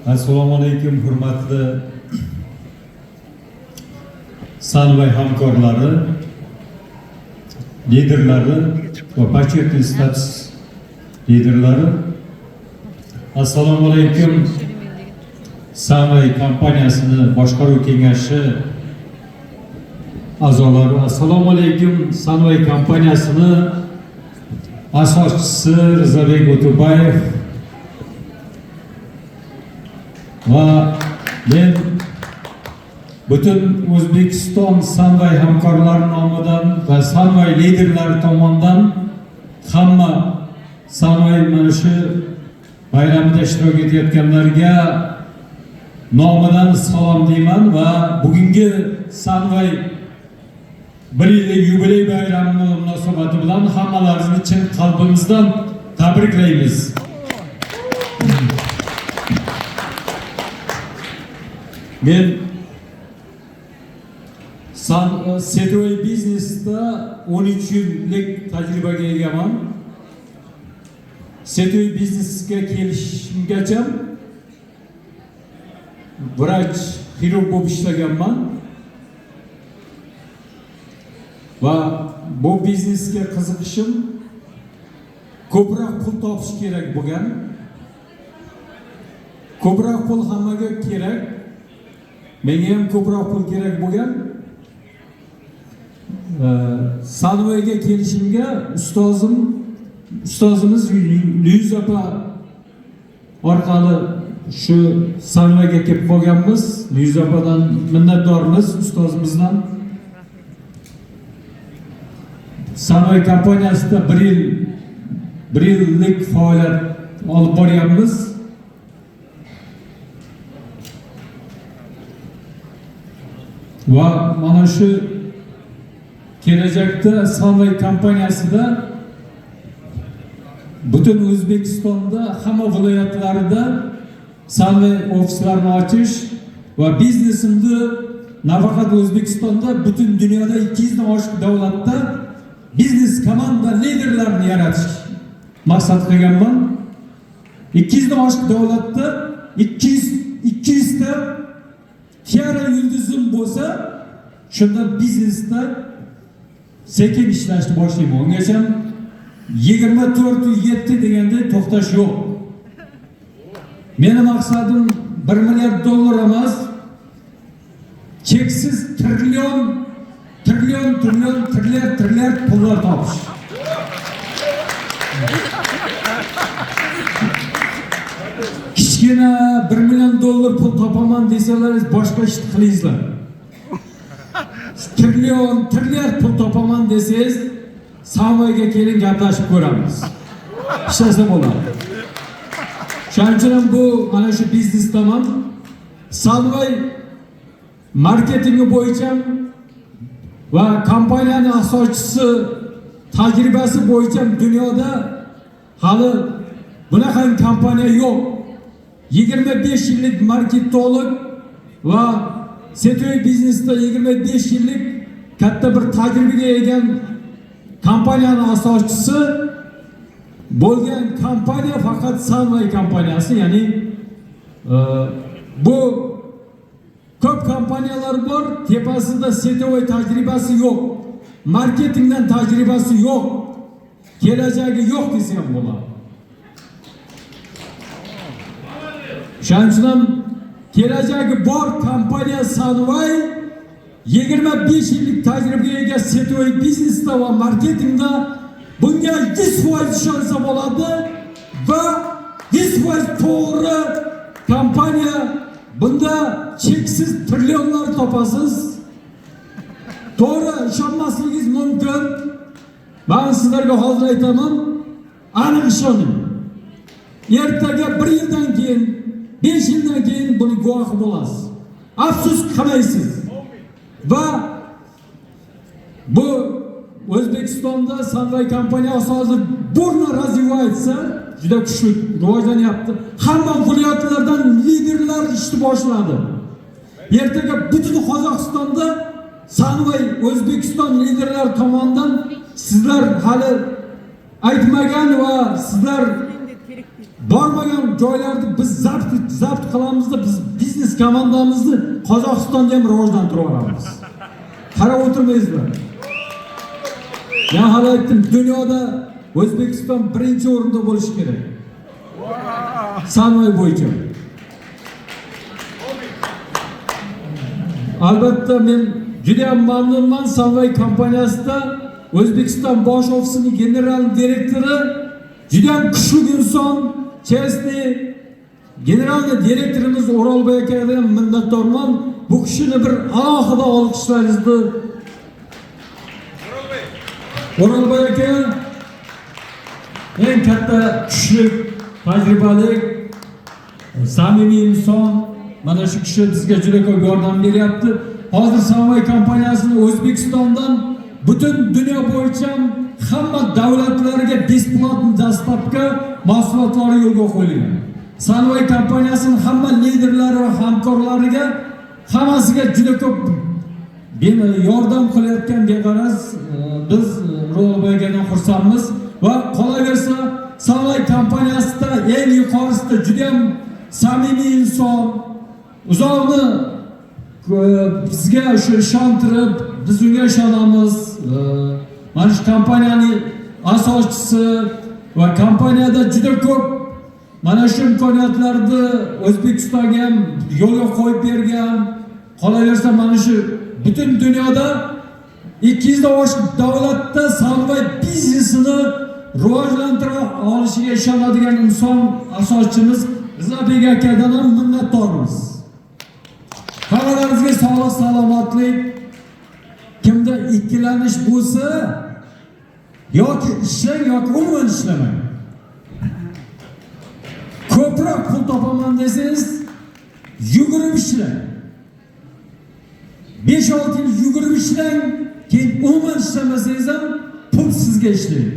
Assalomu alaykum, hurmatli Sunway hamkorlari, liderlari va Pacheco status liderlari. Assalomu alaykum, Sunway kompaniyasini boshqaruv kengashi a'zolari. Assalomu alaykum, Sunway kompaniyasini asoschisi Rizabek O'to'bayev va men butun O'zbekiston Sunway hamkorlari nomidan va Sunway liderlari tomonidan hamma Sunway mana shu bayramda ishtirok etayotganlarga nomidan salom deyman va bugungi Sunway 1 yillik yubiley bayrami munosabati bilan hammalaringizni chin qalbimizdan tabriklaymiz. Men Setway biznesda 13 yillik tajribaga egaman. Setway biznesga kelishimgacha vrach, xirurg bo'lib ishlaganman. Va bu biznesga qiziqishim ko'proq pul topish kerak bo'lgan. Ko'proq pul hammaga kerak. Menga ham ko'proq pul kerak bo'lgan. Sunwayga kelishimga ustozimiz Lyuz opa orqali shu Sunwayga kelib qolganmiz. Lyuz opadan minnatdormiz, ustozimizdan. Sunway kompaniyasida 1 yillik faoliyat olib boryapmiz. Va mana shu kelajakda Sunway kompaniyasida butun O'zbekistonda hamma viloyatlarida Sunway ofislarini ochish va biznesimni nafaqat O'zbekistonda, butun dunyoda 200 dan oshiq davlatda biznes komanda liderlarini yaratish maqsad qilganman. 200 dan oshiq davlatda 200 ta tiara yulduzim bo'lsa, shunda biznesda sekin ishlashni boshlayman. Ungacha 24/7 deganda to'xtash yo'q. Mening maqsadim $1 milliard emas, cheksiz trilliard pullar topish. Kichkina $1 million pul topaman desalaringiz boshqa ish qilingizlar. Trilliard pul topaman desangiz, Sunwayga keling, gaplashib ko'ramiz. Ishlasa bo'ladi. Shuning uchun bu mana shu biznes tamam. Sunway marketingi bo'yicha va kompaniyaning asoschisi tajribasi bo'yicha dunyoda hali bunaqa kompaniya yo'q. 25 yillik marketolog va Setway biznesda 25 yillik katta bir tajribaga ega kompaniyaning asoschisi bo'lgan kompaniya faqat Sunway kompaniyasi. Ya'ni bu ko'p kompaniyalar bor, tepasida Setway tajribasi yo'q, marketingdan tajribasi yo'q, kelajagi yo'q desa ham bo'ladi. Shuning uchun kelajagi bor kompaniya Sunway 25 yillik tajribaga ega Setway biznesda va marketingda bunga 100% ishonsa bo'ladi va 100% to'g'ri kompaniya. Bunda cheksiz trillionlar topasiz. To'g'ri, ishonmasligingiz mumkin. Men sizlarga hozir aytaman, aniq ishoning. Ertaga 1 yildan keyin, 5 yildan keyin buni guvohi bo'lasiz. Afsus qilmaysiz. Va bu O'zbekistonda Sunway kompaniyasi hozir burni развивается, juda kuchli rivojlanyapti. Hamma viloyatlardan liderlar ishni boshladi. Ertaga butun Qozog'istonda Sunway O'zbekiston liderlari tomonidan sizlar hali aytmagan va sizlar bormagan joylarni biz zabt qilamizda, biz biznes komandamizni Qozog'istonda ham rivojlantirib olamiz. Qarab o'tirmaysizlar. Men hali aytdim, dunyoda O'zbekiston birinchi o'rinda bo'lishi kerak. Sanoat bo'yicha. Albatta men juda ham mamnunman Sanoat kompaniyasida O'zbekiston bosh ofisining general direktori juda ham kuchli inson, chestni generalniy direktorimiz O'rolboy akaga ham minnatdorman. Bu kishini bir alohida olqishlaringizni. O'rolboy aka eng katta kuchli, tajribali, samimiy inson. Mana shu kishi bizga juda ko'p yordam beryapti. Hozir Sanoat kompaniyasini O'zbekistondan butun dunyo bo'yicha hamma davlatlarga besplatni dastlabki mahsulotlari yo'lga qo'yilgan. Sanoat kompaniyasining hamma liderlari va hamkorlariga hammasiga juda ko'p yordam qilayotgan beqaraz biz O'rolboygadan xursandmiz va qolaversa Sanoat kompaniyasida eng yuqorisida juda ham samimiy inson, uzoqni bizga shu ishontirib, biz unga ishonamiz. Mana shu kompaniyaning asoschisi va kompaniyada juda ko'p mana shu imkoniyatlarni O'zbekistonga ham yo'lga qo'yib bergan. Qolaversa mana shu butun dunyoda 200 dan oshiq davlatda sanoat biznesini rivojlantira olishiga ishonadigan inson, asoschimiz Rizabek akadan ham minnatdormiz. Hammalaringizga sog'lik, salomatlik. Kimda ikkilanish bo'lsa, yoki ishlang yoki umuman ishlamang. Ko'proq pul topaman desangiz, yugurib ishlang. 5-6 yil yugurib ishlang, keyin umuman ishlamasangiz ham pul sizga ishlaydi.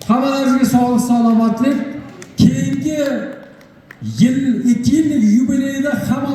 Hammalaringizga sog'lik, salomatlik. Keyingi yil 2 yillik yubileyda hamma